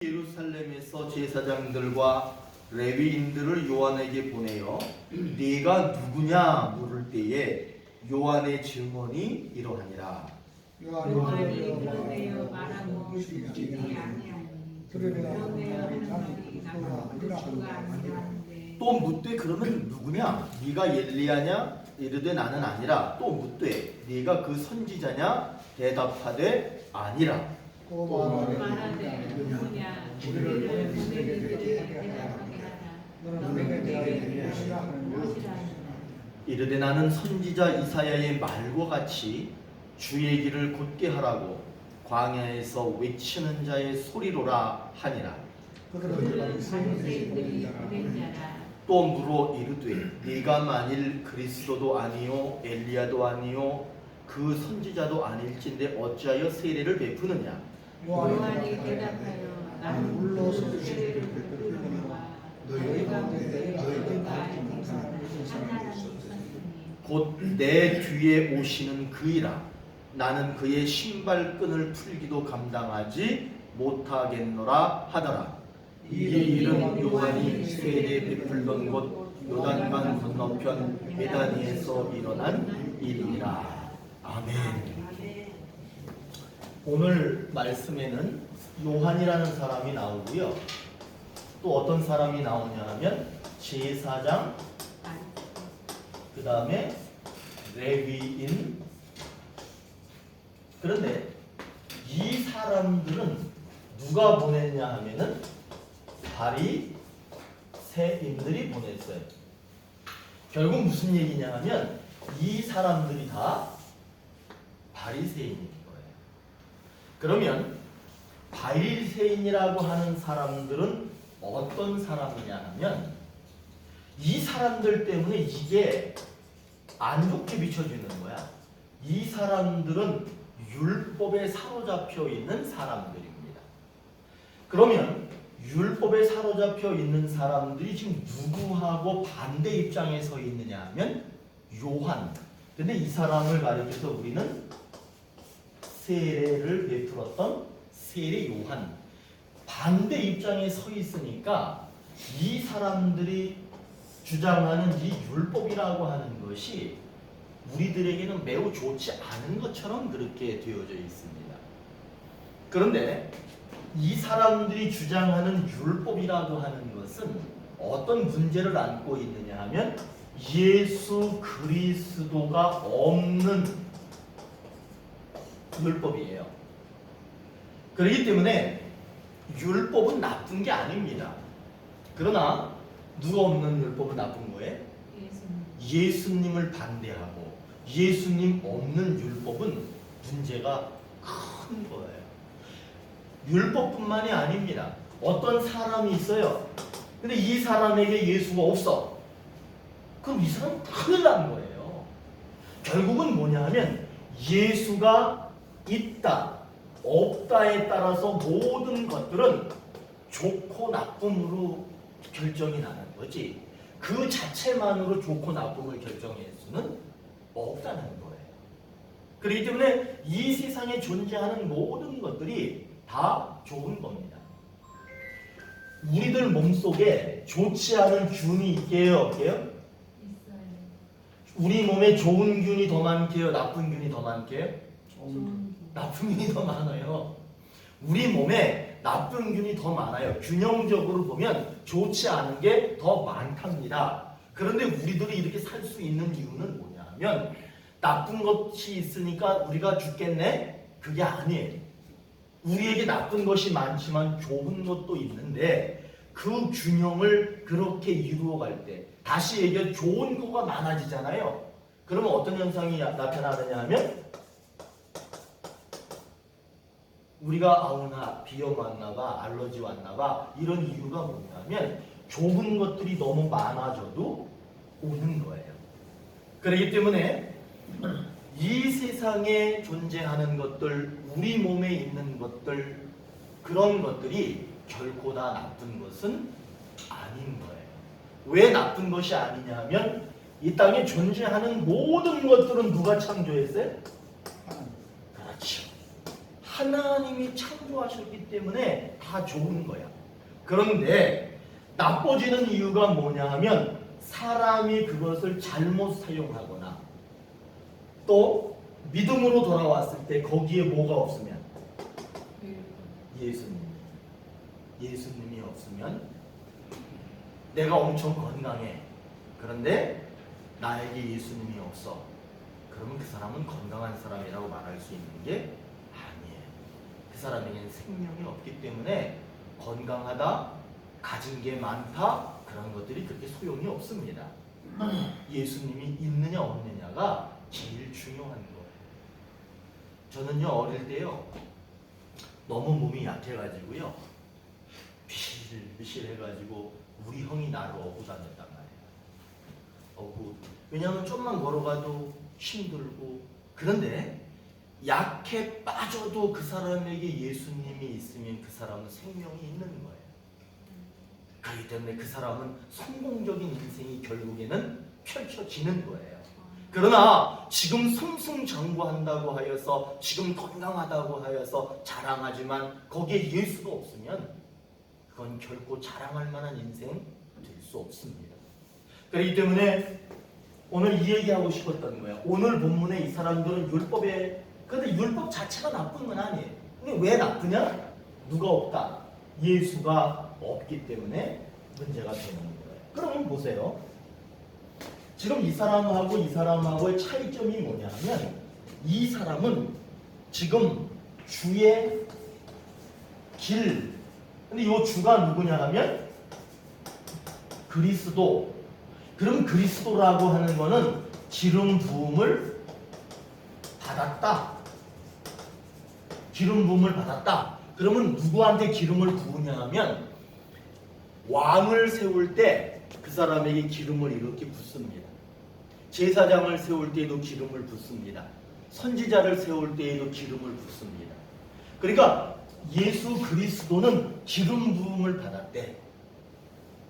예루살렘에서 제사장들과 레위인들을 요한에게 보내어 네가 누구냐 물을 때에 요한의 증언이 이러하니라. 요한이 그러되어 말하고 듣지 아니하니 그러되어 하나님이 나가 그리스도가 아니라 하는데 또 묻되 그러면 누구냐? 네가 엘리야냐? 이르되 나는 아니라. 또 묻되 네가 그 선지자냐? 대답하되 아니라. 또 말하되 누구냐 우리를 보내게 되게 대답하게 하라 너는 내게 무엇이라 하느냐 이르되 나는 선지자 이사야의 말과 같이 주의 길을 곧게 하라고 광야에서 외치는 자의 소리로라 하니라. 그들은 바리새인들이 보낸 자라 또 물어 이르되 네가 만일 그리스도도 아니요 엘리야도 아니요 그 선지자도 아닐진데 어찌하여 세례를 베푸느냐. 요한이 대답하여 나는 물로서 세례를 베푸노라 너희 가운데 너희가 알는 사람을 하나님이 있으니 곧 내 뒤에 오시는 그이라. 나는 그의 신발끈을 풀기도 감당하지 못하겠노라 하더라. 이 일은 요한이 세례 베풀던 곳 요단강 건너편 베다니에서 일어난 일이니라. 아멘. 오늘 말씀에는 요한이라는 사람이 나오고요. 또 어떤 사람이 나오냐 하면 제사장, 그 다음에 레위인. 그런데 이 사람들은 누가 보냈냐 하면은 바리새인들이 보냈어요. 결국 무슨 얘기냐 하면 이 사람들이 다 바리새인인 거예요. 그러면 바리새인이라고 하는 사람들은 어떤 사람이냐 하면 이 사람들 때문에 이게 안 좋게 비춰지는 거야. 이 사람들은 율법에 사로잡혀 있는 사람들입니다. 그러면 율법에 사로잡혀 있는 사람들이 지금 누구하고 반대 입장에 서 있느냐 하면 요한. 근데 이 사람을 가리켜서 우리는 세례를 베풀었던 세례 요한. 반대 입장에 서 있으니까 이 사람들이 주장하는 이 율법이라고 하는 것이 우리들에게는 매우 좋지 않은 것처럼 그렇게 되어져 있습니다. 그런데 이 사람들이 주장하는 율법이라고 하는 것은 어떤 문제를 안고 있느냐 하면 예수 그리스도가 없는 율법이에요. 그렇기 때문에 율법은 나쁜 게 아닙니다. 그러나 누가 없는 율법은 나쁜 거예요? 예수님을 반대하고 예수님 없는 율법은 문제가 큰 거예요. 율법뿐만이 아닙니다. 어떤 사람이 있어요. 근데 이 사람에게 예수가 없어. 그럼 이 사람은 큰일 난 거예요. 결국은 뭐냐 하면 예수가 있다, 없다에 따라서 모든 것들은 좋고 나쁨으로 결정이 나는 거지. 그 자체만으로 좋고 나쁨을 결정할 수는 없다는 거예요. 그렇기 때문에 이 세상에 존재하는 모든 것들이 다 좋은 겁니다. 우리들 몸속에 좋지 않은 균이 있게요, 없게요? 있어요. 우리 몸에 좋은 균이 더 많게요, 나쁜 균이 더 많게요? 나쁜 균이 더 많아요. 우리 몸에 나쁜 균이 더 많아요. 균형적으로 보면 좋지 않은 게 더 많답니다. 그런데 우리들이 이렇게 살 수 있는 이유는 뭐냐 하면 나쁜 것이 있으니까 우리가 죽겠네? 그게 아니에요. 우리에게 나쁜 것이 많지만 좋은 것도 있는데 그 균형을 그렇게 이루어갈 때 다시 얘기해 좋은 거가 많아지잖아요. 그러면 어떤 현상이 나타나느냐 하면 우리가 아우나 비염 왔나봐, 알러지 왔나봐 이런 이유가 뭐냐면 좋은 것들이 너무 많아져도 오는 거예요. 그렇기 때문에 이 세상에 존재하는 것들, 우리 몸에 있는 것들, 그런 것들이 결코 다 나쁜 것은 아닌 거예요. 왜 나쁜 것이 아니냐 하면 이 땅에 존재하는 모든 것들은 누가 창조했어요? 그렇죠. 하나님이 창조하셨기 때문에 다 좋은 거야. 그런데 나빠지는 이유가 뭐냐 하면 사람이 그것을 잘못 사용하거나 또 믿음으로 돌아왔을 때 거기에 뭐가 없으면 예수님이 없으면 내가 엄청 건강해. 그런데 나에게 예수님이 없어. 그러면 그 사람은 건강한 사람이라고 말할 수 있는 게 아니에요. 그 사람에게는 생명이 없기 때문에 건강하다, 가진 게 많다, 그런 것들이 그렇게 소용이 없습니다. 예수님이 있느냐 없느냐가 제일 중요한 거예요. 저는요 어릴 때요 너무 몸이 약해가지고요 비실비실해가지고 우리 형이 나를 업고 다녔단 말이에요. 왜냐하면 좀만 걸어가도 힘들고. 그런데 약해 빠져도 그 사람에게 예수님이 있으면 그 사람은 생명이 있는 거예요. 그렇기 때문에 그 사람은 성공적인 인생이 결국에는 펼쳐지는 거예요. 그러나 지금 승승장구한다고 하여서 지금 건강하다고 하여서 자랑하지만 거기에 예수가 없으면 그건 결코 자랑할 만한 인생 될 수 없습니다. 그렇기 때문에 오늘 이 얘기하고 싶었던 거예요. 오늘 본문에 이 사람들은 율법에, 근데 율법 자체가 나쁜 건 아니에요. 근데 왜 나쁘냐? 누가 없다. 예수가 없기 때문에 문제가 되는 거예요. 그러면 보세요. 지금 이 사람하고 이 사람하고의 차이점이 뭐냐 하면 이 사람은 지금 주의 길, 근데 이 주가 누구냐 하면 그리스도. 그럼 그리스도라고 하는 거는 기름 부음을 받았다. 기름 부음을 받았다. 그러면 누구한테 기름을 부으냐 하면 왕을 세울 때 그 사람에게 기름을 이렇게 붓습니다. 제사장을 세울 때에도 기름을 붓습니다. 선지자를 세울 때에도 기름을 붓습니다. 그러니까 예수 그리스도는 기름 부음을 받았대.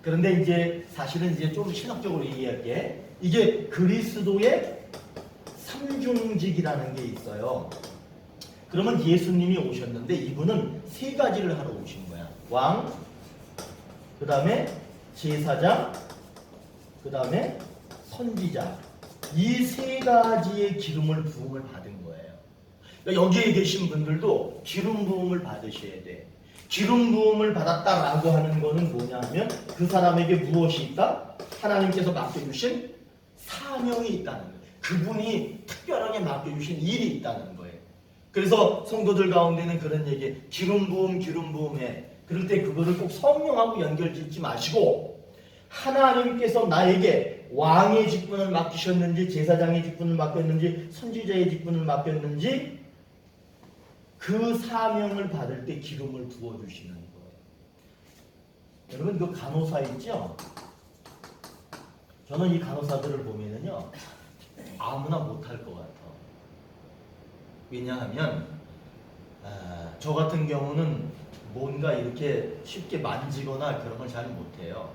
그런데 이제 사실은 이제 좀 신학적으로 얘기할게. 이게 그리스도의 삼중직이라는 게 있어요. 그러면 예수님이 오셨는데 이분은 세 가지를 하러 오신 거야. 왕, 그 다음에 제사장, 그 다음에 선지자. 이 세 가지의 기름을 부음을 받은 거예요. 그러니까 여기에 계신 분들도 기름 부음을 받으셔야 돼. 기름 부음을 받았다라고 하는 거는 뭐냐면 그 사람에게 무엇이 있다? 하나님께서 맡겨주신 사명이 있다는 거예요. 그분이 특별하게 맡겨주신 일이 있다는 거예요. 그래서 성도들 가운데는 그런 얘기, 기름 부음해. 그럴 때 그거를 꼭 성령하고 연결짓지 마시고 하나님께서 나에게 왕의 직분을 맡기셨는지 제사장의 직분을 맡겼는지 선지자의 직분을 맡겼는지 그 사명을 받을 때 기름을 부어주시는 거예요. 여러분 그 간호사 있죠? 저는 이 간호사들을 보면은요 아무나 못할 것 같아. 왜냐하면 저 같은 경우는 뭔가 이렇게 쉽게 만지거나 그런 걸 잘 못해요.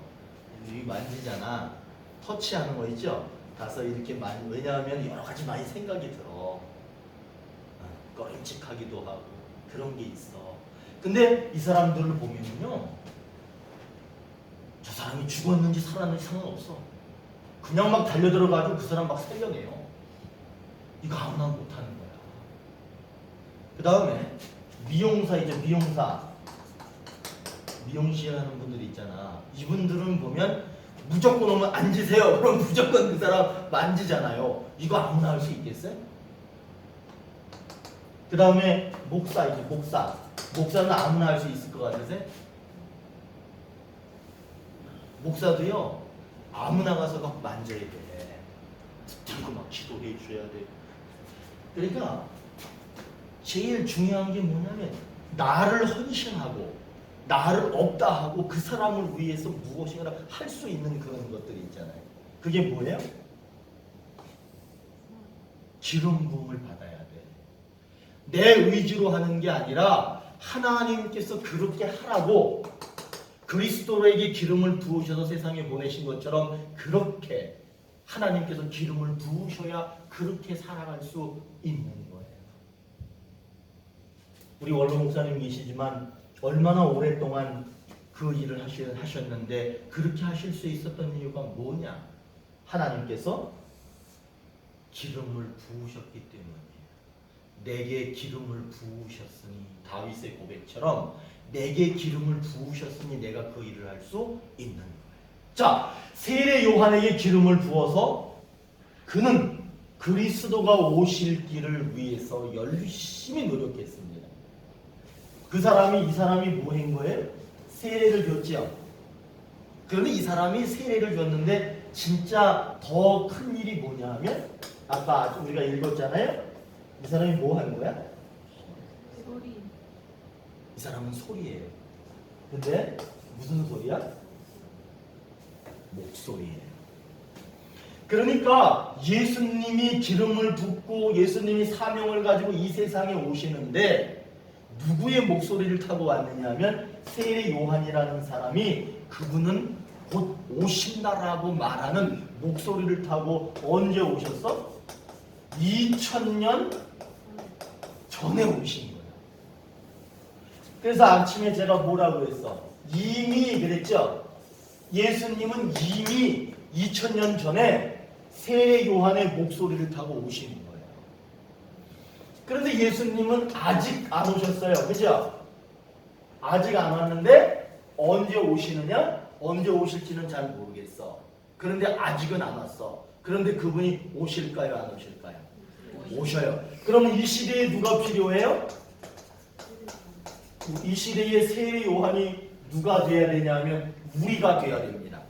여기 만지잖아. 터치하는 거 있죠? 가서 이렇게 왜냐하면 여러 가지 많이 생각이 들어. 꺼림칙하기도 하고 그런 게 있어. 근데 이 사람들을 보면요 저 사람이 죽었는지 살았는지 상관없어. 그냥 막 달려들어가지고 그 사람 막 살려내요. 이거 아무나 못하는 거야. 그 다음에 미용사이죠. 미용실 하는 분들 있잖아. 이분들은 보면 무조건 오면 앉으세요. 그럼 무조건 그 사람 만지잖아요. 이거 아무나 할 수 있겠어요? 그 다음에 목사이죠. 목사는 아무나 할 수 있을 것 같으세요? 목사도요 아무나 가서 막 만져야 돼. 들고 막 기도해 줘야 돼. 그러니까 제일 중요한 게 뭐냐면 나를 헌신하고 나를 없다 하고 그 사람을 위해서 무엇인가 할 수 있는 그런 것들이 있잖아요. 그게 뭐예요? 기름 부음을 받아야 돼. 내 의지로 하는 게 아니라 하나님께서 그렇게 하라고 그리스도에게 기름을 부으셔서 세상에 보내신 것처럼 그렇게 하나님께서 기름을 부으셔야 그렇게 살아갈 수 있는 거예요. 우리 원로 목사님 계시지만 얼마나 오랫동안 그 일을 하셨는데 그렇게 하실 수 있었던 이유가 뭐냐? 하나님께서 기름을 부으셨기 때문이에요. 내게 기름을 부으셨으니, 다윗의 고백처럼 내게 기름을 부으셨으니 내가 그 일을 할 수 있는 거예요. 자, 세례 요한에게 기름을 부어서 그는 그리스도가 오실 길을 위해서 열심히 노력했습니다. 이 사람이 뭐 한 거예요? 세례를 줬지요. 그런데 이 사람이 세례를 줬는데 진짜 더 큰 일이 뭐냐 하면 아까 우리가 읽었잖아요. 이 사람이 뭐 한 거야? 소리. 이 사람은 소리예요. 근데 무슨 소리야? 목소리예요. 그러니까 예수님이 기름을 붓고 예수님이 사명을 가지고 이 세상에 오시는데 누구의 목소리를 타고 왔느냐 하면 세례 요한이라는 사람이 그분은 곧 오신다라고 말하는 목소리를 타고 언제 오셨어? 2000년 전에 오신 거예요. 그래서 아침에 제가 뭐라고 했어? 이미 그랬죠? 예수님은 이미 2000년 전에 세례 요한의 목소리를 타고 오신 거예요. 그런데 예수님은 아직 안 오셨어요. 그죠? 아직 안 왔는데 언제 오시느냐? 언제 오실지는 잘 모르겠어. 그런데 아직은 안 왔어. 그런데 그분이 오실까요? 안 오실까요? 오셔요. 그러면 이 시대에 누가 필요해요? 이 시대에 세례 요한이 누가 돼야 되냐면 우리가 돼야 됩니다.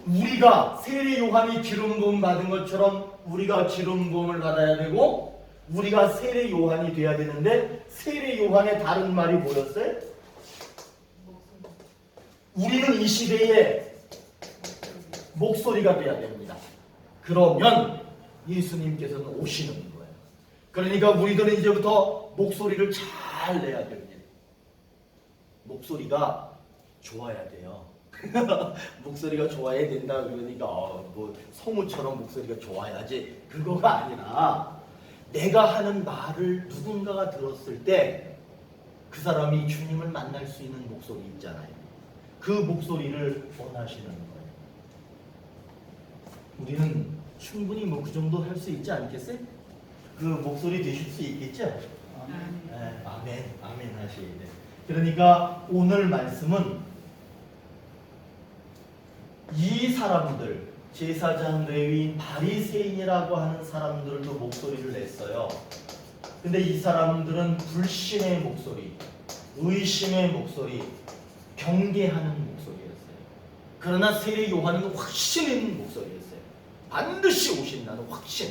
우리가 세례 요한이 기름 부음 받은 것처럼 우리가 기름 부음을 받아야 되고 우리가 세례 요한이 돼야 되는데 세례 요한의 다른 말이 뭐였어요? 우리는 이 시대에 목소리가 돼야 됩니다. 그러면 예수님께서는 오시는 거예요. 그러니까 우리들은 이제부터 목소리를 잘 내야 됩니다. 목소리가 좋아야 돼요. 목소리가 좋아야 된다 그러니까 뭐 성우처럼 목소리가 좋아야지 그거가 아니라 내가 하는 말을 누군가가 들었을 때 그 사람이 주님을 만날 수 있는 목소리 있잖아요. 그 목소리를 원하시는 거예요. 우리는 충분히 뭐 그 정도 할 수 있지 않겠어요? 그 목소리 되실 수 있겠죠? 아멘, 아멘 하셔야 돼. 그러니까 오늘 말씀은 이 사람들, 제사장, 레위인, 바리새인이라고 하는 사람들도 목소리를 냈어요. 근데 이 사람들은 불신의 목소리, 의심의 목소리, 경계하는 목소리였어요. 그러나 세례 요한은 확신 있는 목소리였어요. 반드시 오신다는 확신.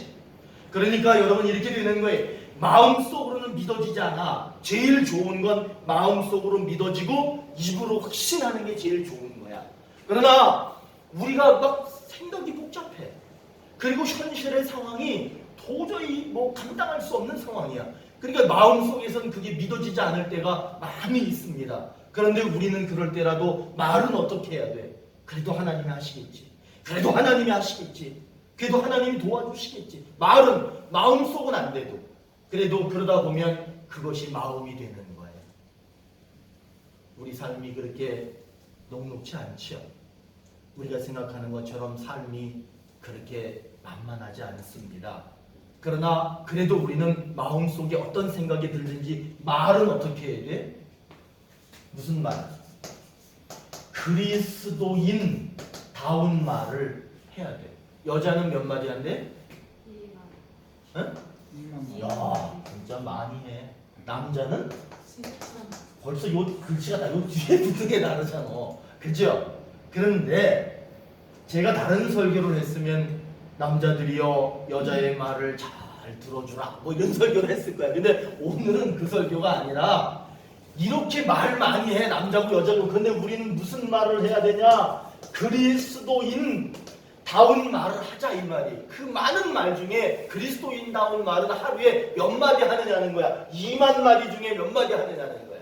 그러니까 여러분 이렇게 되는 거예요. 마음속으로는 믿어지지 않아. 제일 좋은 건 마음속으로 믿어지고 입으로 확신하는 게 제일 좋은 거야. 그러나 우리가 막 생각이 복잡해. 그리고 현실의 상황이 도저히 뭐 감당할 수 없는 상황이야. 그러니까 마음속에서는 그게 믿어지지 않을 때가 많이 있습니다. 그런데 우리는 그럴 때라도 말은 어떻게 해야 돼? 그래도 하나님이 하시겠지. 그래도 하나님이 하시겠지. 그래도 하나님이 도와주시겠지. 말은 마음속은 안 돼도 그래도 그러다 보면 그것이 마음이 되는 거예요. 우리 삶이 그렇게 녹록지 않죠. 우리가 생각하는 것처럼 삶이 그렇게 만만하지 않습니다. 그러나 그래도 우리는 마음속에 어떤 생각이 들든지 말은 어떻게 해야 돼? 무슨 말? 그리스도인 다운 말을 해야 돼. 여자는 몇 마디 한대? 응? 야, 진짜 많이 해. 남자는? 벌써 요 글씨가 다 요 뒤에 붙은 게 다르잖아. 그죠? 그런데 제가 다른 설교를 했으면 남자들이여 여자의 말을 잘 들어주라 뭐 이런 설교를 했을 거야. 근데 오늘은 그 설교가 아니라 이렇게 말 많이 해 남자고 여자고. 근데 우리는 무슨 말을 해야 되냐? 그리스도인 다운 말을 하자 이 말이. 그 많은 말 중에 그리스도인 다운 말은 하루에 몇 마디 하느냐는 거야. 2만 마디 중에 몇 마디 하느냐는 거야.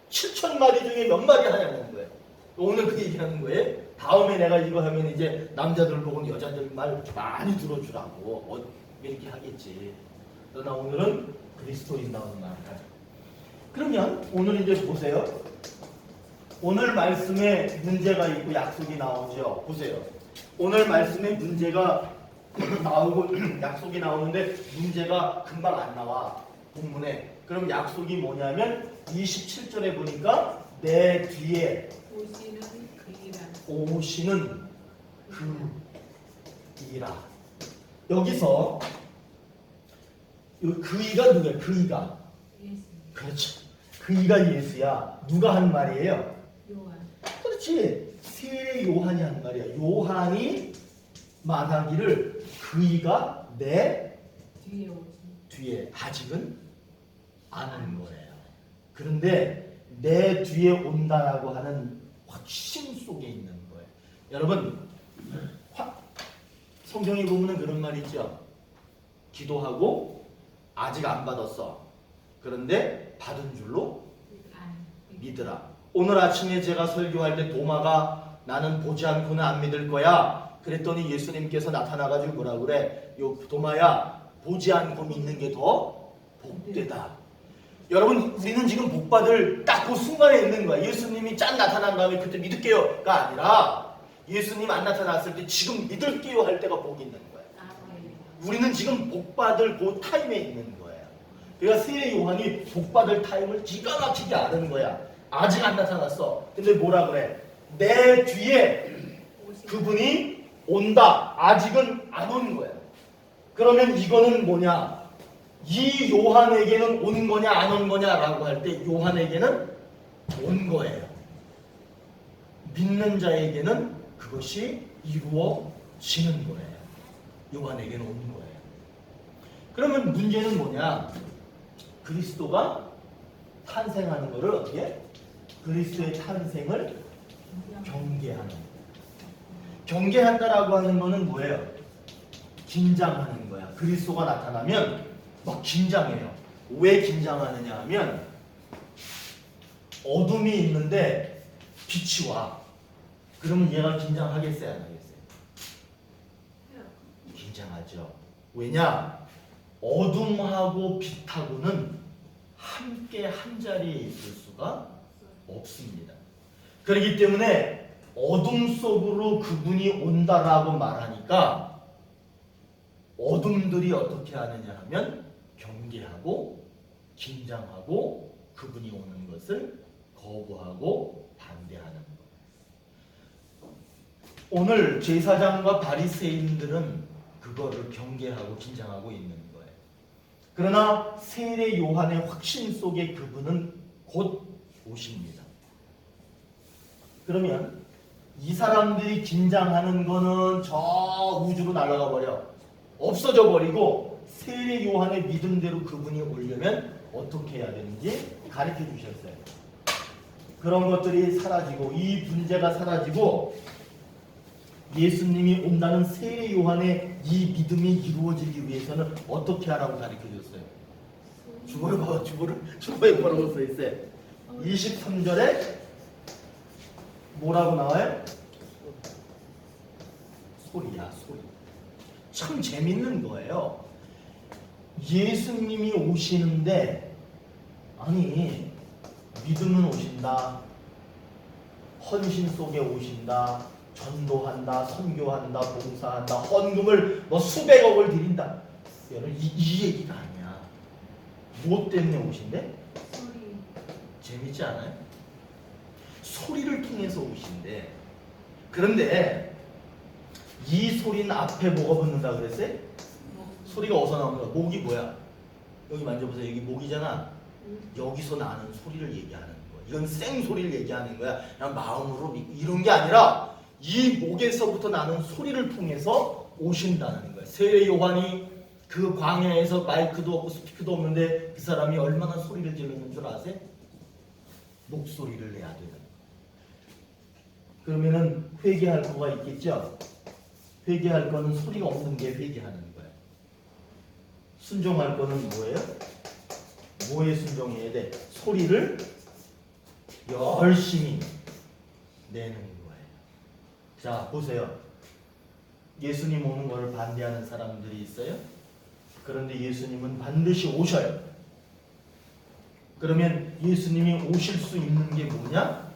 7천 마디 중에 몇 마디 하냐는 거야. 오늘 그 얘기하는 거예요. 다음에 내가 이거 하면 이제 남자들 보고는 여자들 말 많이 들어주라고 이렇게 하겠지. 그러나 오늘은 그리스도인 다운 말 하자. 그러면 오늘 이제 보세요. 오늘 말씀에 문제가 있고 약속이 나오죠. 보세요. 오늘 말씀에 문제가 나오고 약속이 나오는데 문제가 금방 안 나와. 본문에. 그럼 약속이 뭐냐면 27절에 보니까 내 뒤에 오시는 그이라. 오시는 그이라. 여기서 그이가 누구야? 그이가. 예수. 그렇죠. 그이가 예수야. 누가 한 말이에요? 요한. 그렇지. 세례 요한이 한 말이야. 요한이 말하기를 그이가 내 뒤에 오시. 뒤에 아직은 안 온 거예요. 그런데 내 뒤에 온다라고 하는 확신 속에 있는 거예요. 여러분, 성경에 보면 그런 말 있죠. 기도하고 아직 안 받았어. 그런데 받은 줄로 믿으라. 오늘 아침에 제가 설교할 때 도마가 나는 보지 않고는 안 믿을 거야. 그랬더니 예수님께서 나타나가지고 뭐라 그래? 요 도마야, 보지 않고 믿는 게 더 복되다. 여러분, 우리는 지금 복받을 딱 그 순간에 있는 거야. 예수님이 짠 나타난 다음에 그때 믿을게요가 아니라 예수님 안 나타났을 때 지금 믿을게요 할 때가 복이 있는 거야. 우리는 지금 복받을 그 타임에 있는 거예요. 그러니까 세례 요한이 복받을 타임을 기가 막히게 아는 거야. 아직 안 나타났어. 근데 뭐라 그래? 내 뒤에 그분이 온다. 아직은 안 온 거야. 그러면 이거는 뭐냐? 이 요한에게는 온 거냐 안 온 거냐라고 할 때 요한에게는 온 거예요. 믿는 자에게는 그것이 이루어지는 거예요. 요한에게는 온 거예요. 그러면 문제는 뭐냐? 그리스도가 탄생하는 것을 어떻게? 그리스도의 탄생을 경계하는 거예요. 경계한다라고 하는 거는 뭐예요? 긴장하는 거야. 그리스도가 나타나면 막 긴장해요. 왜 긴장하느냐 하면 어둠이 있는데 빛이 와. 그러면 얘가 긴장하겠어요? 안 하겠어요? 긴장하죠. 왜냐? 어둠하고 빛하고는 함께 한 자리에 있을 수가 없습니다. 그렇기 때문에 어둠 속으로 그분이 온다라고 말하니까 어둠들이 어떻게 하느냐 하면 경계하고 긴장하고 그분이 오는 것을 거부하고 반대하는 거예요. 오늘 제사장과 바리새인들은 그거를 경계하고 긴장하고 있는 거예요. 그러나 세례 요한의 확신 속에 그분은 곧 오십니다. 그러면 이 사람들이 긴장하는 거는 저 우주로 날아가 버려. 없어져 버리고 세례 요한의 믿음대로 그분이 오려면 어떻게 해야 되는지 가르쳐 주셨어요. 그런 것들이 사라지고 이 문제가 사라지고 예수님이 온다는 세례 요한의 이 믿음이 이루어지기 위해서는 어떻게 하라고 가르쳐 줬어요? 주보를 봐봐. 주보에 뭐라고 써 있어요? 23절에 뭐라고 나와요? 소리야, 소리. 참 재밌는 거예요. 예수님이 오시는데 아니 믿음은 오신다. 헌신 속에 오신다. 전도한다. 선교한다. 봉사한다. 헌금을 뭐 수백억을 드린다. 여러분 이 얘기가 아니야. 무엇 때문에 오신대? 소리. 재밌지 않아요? 소리를 통해서 오신대. 그런데 이 소리는 앞에 뭐가 붙는다 그랬어요? 소리가 어디서 나오는 거야? 목이 뭐야? 여기 만져보세요. 여기 목이잖아. 여기서 나는 소리를 얘기하는 거야. 이건 생소리를 얘기하는 거야. 그냥 마음으로 이런 게 아니라 이 목에서부터 나는 소리를 통해서 오신다는 거야. 세례 요한이 그 광야에서 마이크도 없고 스피커도 없는데 그 사람이 얼마나 소리를 질렀는 줄 아세요? 목소리를 내야 되는 거야. 그러면은 회개할 거가 있겠죠? 회개할 거는 소리가 없는 게 회개하는 거예요. 순종할 거는 뭐예요? 뭐에 순종해야 돼? 소리를 열심히 내는 거예요. 자, 보세요. 예수님 오는 것을 반대하는 사람들이 있어요. 그런데 예수님은 반드시 오셔요. 그러면 예수님이 오실 수 있는 게 뭐냐?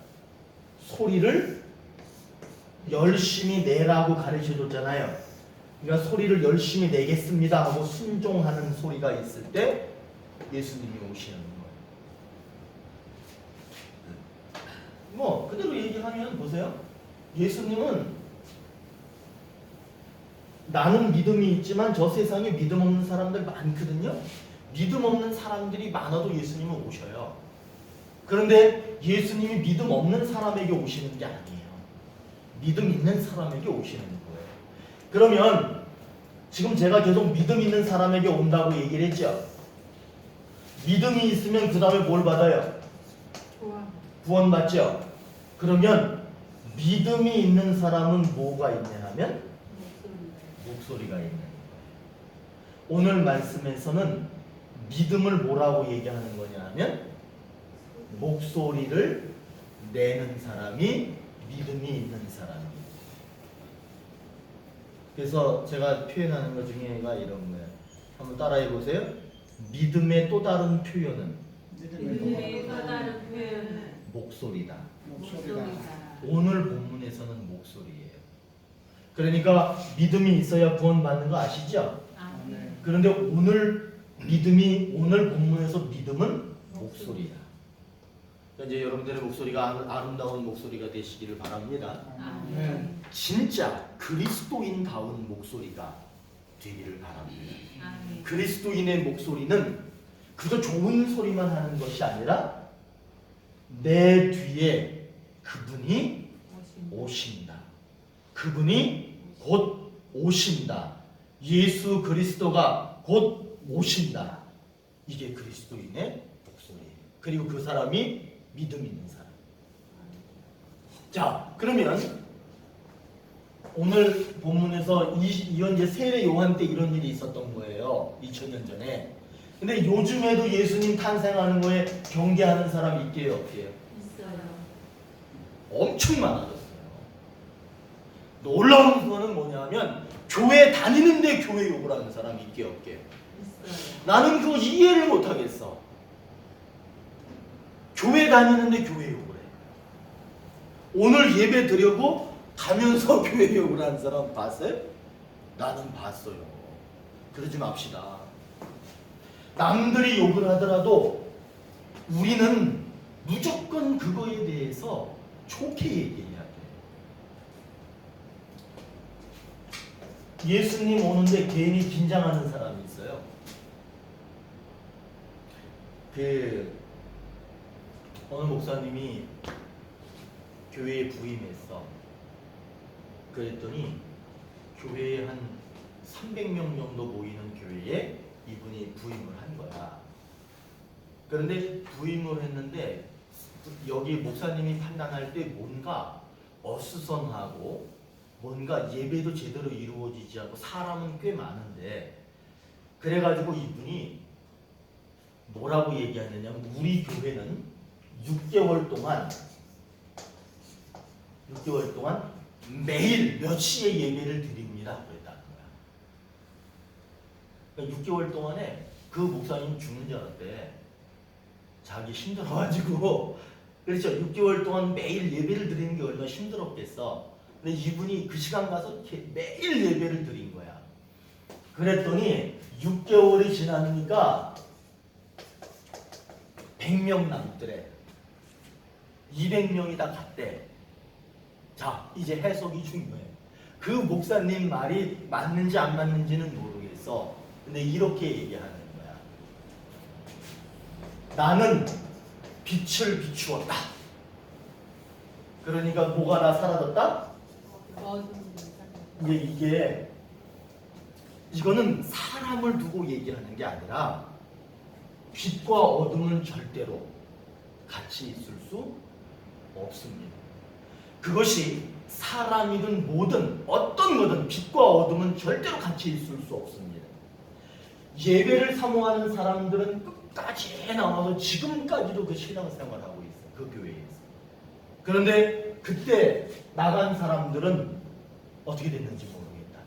소리를 열심히 내라고 가르쳐줬잖아요. 그러니까 소리를 열심히 내겠습니다 하고 순종하는 소리가 있을 때 예수님이 오시는 거예요. 뭐 그대로 얘기하면 보세요. 예수님은 나는 믿음이 있지만 저 세상에 믿음 없는 사람들 많거든요. 믿음 없는 사람들이 많아도 예수님은 오셔요. 그런데 예수님이 믿음 없는 사람에게 오시는 게 아니에요. 믿음 있는 사람에게 오시는 거예요. 그러면 지금 제가 계속 믿음 있는 사람에게 온다고 얘기를 했죠. 믿음이 있으면 그 다음에 뭘 받아요? 구원 받죠. 그러면 믿음이 있는 사람은 뭐가 있냐 하면 목소리가 있는 거예요. 오늘 말씀에서는 믿음을 뭐라고 얘기하는 거냐 하면 목소리를 내는 사람이 믿음이 있는 사람이에요. 그래서 제가 표현하는 것 중에가 이런 거예요. 한번 따라해 보세요. 믿음의 또 다른 표현은 믿음의 또 다른 표현은 목소리다. 목소리다. 오늘 본문에서는 목소리예요. 그러니까 믿음이 있어야 구원받는 거 아시죠? 아멘. 그런데 오늘 믿음이 오늘 본문에서 믿음은 목소리야. 그러니까 이제 여러분들의 목소리가 아름다운 목소리가 되시기를 바랍니다. 아멘. 진짜 그리스도인다운 목소리가 되기를 바랍니다. 아멘. 그리스도인의 목소리는 그저 좋은 소리만 하는 것이 아니라 내 뒤에 그분이 오신다. 그분이 곧 오신다. 예수 그리스도가 곧 오신다. 이게 그리스도인의 목소리예요. 그리고 그 사람이 믿음 있는 사람. 자, 그러면 오늘 본문에서 이건 이제 세례 요한 때 이런 일이 있었던 거예요. 2000년 전에. 근데 요즘에도 예수님 탄생하는 거에 경계하는 사람이 있게요, 없게요? 있어요. 엄청 많아졌어요. 놀라운 거는 뭐냐면 교회 다니는데 교회 욕을 하는 사람이 있게 없게. 있어요. 나는 그거 이해를 못 하겠어. 교회 다니는데 교회 욕을 해. 오늘 예배 드리고 가면서 교회 욕을 하는 사람 봤어요? 나는 봤어요. 그러지 맙시다. 남들이 욕을 하더라도 우리는 무조건 그거에 대해서 좋게 얘기해야 돼. 예수님 오는데 괜히 긴장하는 사람이 있어요. 어느 목사님이 교회에 부임했어. 그랬더니 교회에 한 300명 정도 모이는 교회에 이분이 부임을 한 거야. 그런데 부임을 했는데 여기 목사님이 판단할 때 뭔가 어수선하고 뭔가 예배도 제대로 이루어지지 않고 사람은 꽤 많은데 그래가지고 이분이 뭐라고 얘기하느냐면 우리 교회는 6개월 동안 매일 몇 시에 예배를 드립니다. 그랬다는 거야. 그러니까 6개월 동안에 그 목사님 죽는 줄 알았대. 자기 힘들어가지고. 그렇죠. 6개월 동안 매일 예배를 드리는 게 얼마나 힘들었겠어. 근데 이분이 그 시간 가서 매일 예배를 드린 거야. 그랬더니 6개월이 지나니까 100명 남더래. 200명이 다 갔대. 자, 이제 해석이 중요해. 그 목사님 말이 맞는지 안 맞는지는 모르겠어. 근데 이렇게 얘기하는 거야. 나는 빛을 비추었다. 그러니까 뭐가 다 사라졌다? 이제 이거는 사람을 두고 얘기하는 게 아니라 빛과 어둠은 절대로 같이 있을 수 없습니다. 그것이 사람이든 뭐든 어떤 거든 빛과 어둠은 절대로 같이 있을 수 없습니다. 예배를 사모하는 사람들은 끝까지 나와서 지금까지도 그 신앙생활을 하고 있어요. 그 교회에서. 그런데 그때 나간 사람들은 어떻게 됐는지 모르겠다.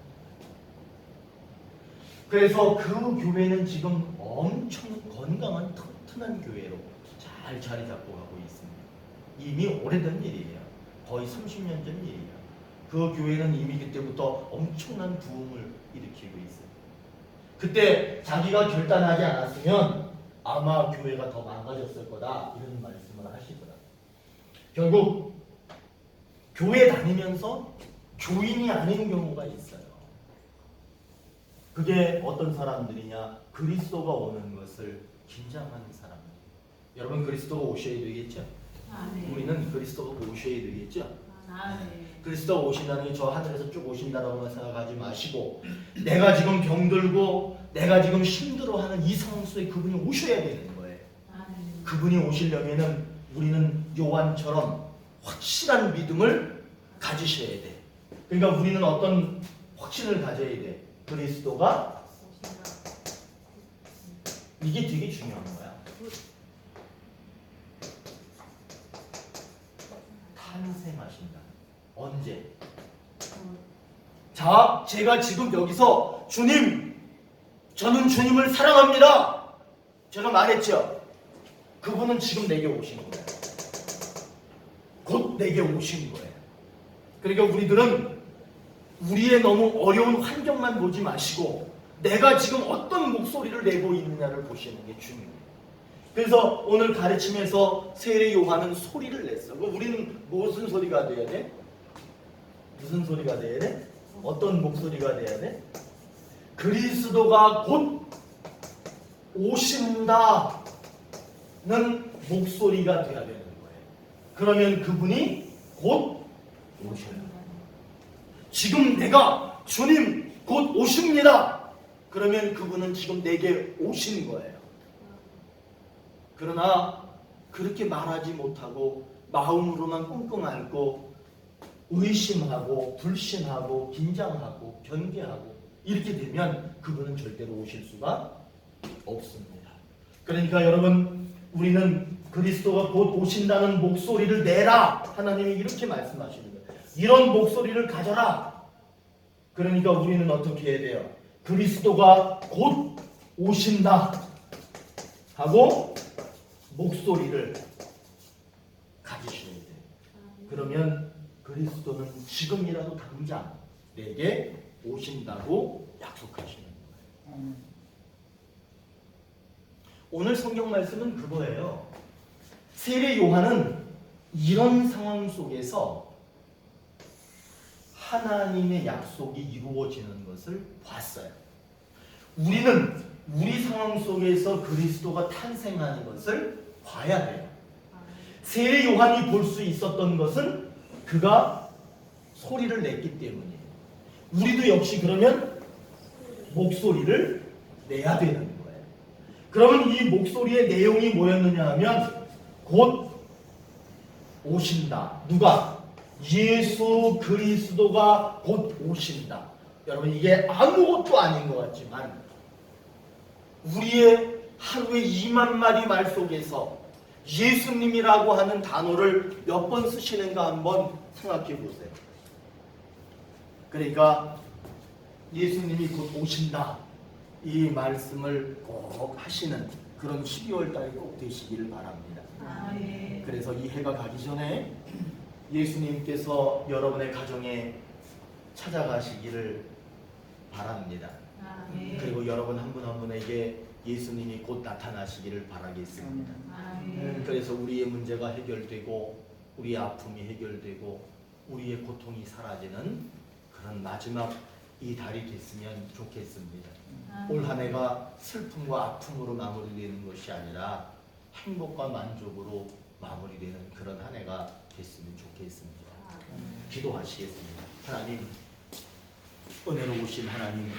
그래서 그 교회는 지금 엄청 건강한 튼튼한 교회로 잘 자리 잡고 가고 있습니다. 이미 오래된 일이에요. 거의 30년 전 일이에요. 그 교회는 이미 그때부터 엄청난 부흥을 일으키고 있어요. 그때 자기가 결단하지 않았으면 아마 교회가 더 망가졌을 거다 이런 말씀을 하시더라고요. 결국 교회 다니면서 교인이 아닌 경우가 있어요. 그게 어떤 사람들이냐? 그리스도가 오는 것을 긴장하는 사람들. 여러분 그리스도가 오셔야 되겠죠? 우리는 그리스도가 오셔야 되겠죠? 그리스도가 오신다는 게 저 하늘에서 쭉 오신다라고만 생각하지 마시고 내가 지금 병들고 내가 지금 힘들어하는 이 상황 속에 그분이 오셔야 되는 거예요. 그분이 오시려면은 우리는 요한처럼 확실한 믿음을 가지셔야 돼. 그러니까 우리는 어떤 확신을 가져야 돼. 그리스도가 이게 되게 중요한 거야. 탄생하신다. 언제? 자, 제가 지금 여기서 주님, 저는 주님을 사랑합니다. 제가 말했죠. 그분은 지금 내게 오신 거예요. 곧 내게 오신 거예요. 그러니까 우리들은 우리의 너무 어려운 환경만 보지 마시고 내가 지금 어떤 목소리를 내고 있느냐를 보시는 게 중요해요. 그래서 오늘 가르치면서 세례 요한은 소리를 냈어. 우리는 무슨 소리가 돼야 돼? 무슨 소리가 돼야 돼? 어떤 목소리가 돼야 돼? 그리스도가 곧 오신다는 목소리가 돼야 되는 거예요. 그러면 그분이 곧 오셔요. 지금 내가 주님 곧 오십니다. 그러면 그분은 지금 내게 오신 거예요. 그러나 그렇게 말하지 못하고 마음으로만 끙끙 앓고 의심하고 불신하고 긴장하고 변개하고 이렇게 되면 그분은 절대로 오실 수가 없습니다. 그러니까 여러분 우리는 그리스도가 곧 오신다는 목소리를 내라. 하나님이 이렇게 말씀하시는 거예요. 이런 목소리를 가져라. 그러니까 우리는 어떻게 해야 돼요? 그리스도가 곧 오신다 하고 목소리를 가지셔야 돼요. 그러면 그리스도는 지금이라도 당장 내게 오신다고 약속하시는 거예요. 오늘 성경 말씀은 그거예요. 세례 요한은 이런 상황 속에서 하나님의 약속이 이루어지는 것을 봤어요. 우리는 우리 상황 속에서 그리스도가 탄생하는 것을 봐야 돼요. 세례 요한이 볼 수 있었던 것은 그가 소리를 냈기 때문이에요. 우리도 역시 그러면 목소리를 내야 되는 거예요. 그러면 이 목소리의 내용이 뭐였느냐 하면 곧 오신다. 누가? 예수 그리스도가 곧 오신다. 여러분 이게 아무것도 아닌 것 같지만 우리의 하루에 2만 마디 말 속에서 예수님이라고 하는 단어를 몇 번 쓰시는가 한번 생각해 보세요. 그러니까 예수님이 곧 오신다 이 말씀을 꼭 하시는 그런 12월 달이 꼭 되시기를 바랍니다. 그래서 이 해가 가기 전에 예수님께서 여러분의 가정에 찾아가시기를 바랍니다. 그리고 여러분 한 분 한 분에게 예수님이 곧 나타나시기를 바라겠습니다. 그래서 우리의 문제가 해결되고 우리의 아픔이 해결되고 우리의 고통이 사라지는 그런 마지막 이 달이 됐으면 좋겠습니다. 올 한 해가 슬픔과 아픔으로 마무리되는 것이 아니라 행복과 만족으로 마무리되는 그런 한 해가 됐으면 좋겠습니다. 기도하시겠습니다. 하나님, 은혜로우신 하나님,